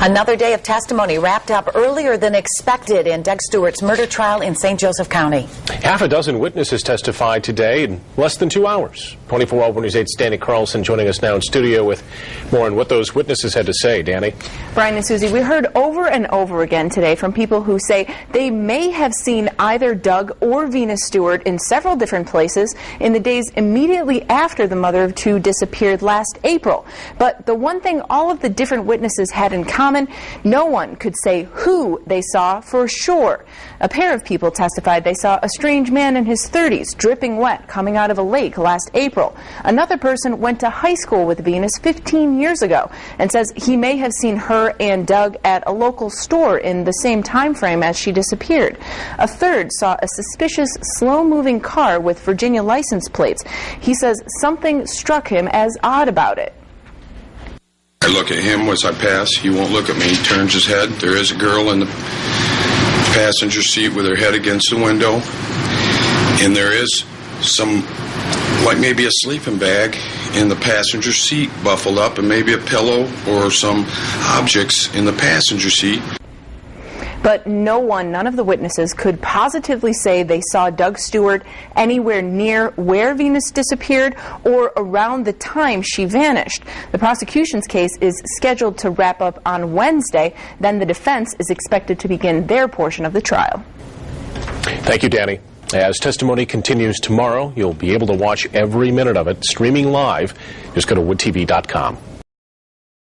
Another day of testimony wrapped up earlier than expected in Doug Stewart's murder trial in St. Joseph County. Half a dozen witnesses testified today in less than 2 hours. 24 Hour News 8's Danny Carlson joining us now in studio with more on what those witnesses had to say. Danny? Brian and Susie, we heard over and over again today from people who say they may have seen either Doug or Venus Stewart in several different places in the days immediately after the mother of two disappeared last April. But the one thing all of the different witnesses had in common, no one could say who they saw for sure. A pair of people testified they saw a strange man in his 30s, dripping wet, coming out of a lake last April. Another person went to high school with Venus 15 years ago and says he may have seen her and Doug at a local store in the same time frame as she disappeared. A third saw a suspicious, slow-moving car with Virginia license plates. He says something struck him as odd about it. I look at him as I pass. He won't look at me. He turns his head. There is a girl in the passenger seat with her head against the window. And there is some, like maybe a sleeping bag in the passenger seat, buffled up, and maybe a pillow or some objects in the passenger seat. But none of the witnesses could positively say they saw Doug Stewart anywhere near where Venus disappeared or around the time she vanished. The prosecution's case is scheduled to wrap up on Wednesday. Then the defense is expected to begin their portion of the trial. Thank you, Danny. As testimony continues tomorrow, you'll be able to watch every minute of it streaming live. Just go to woodtv.com.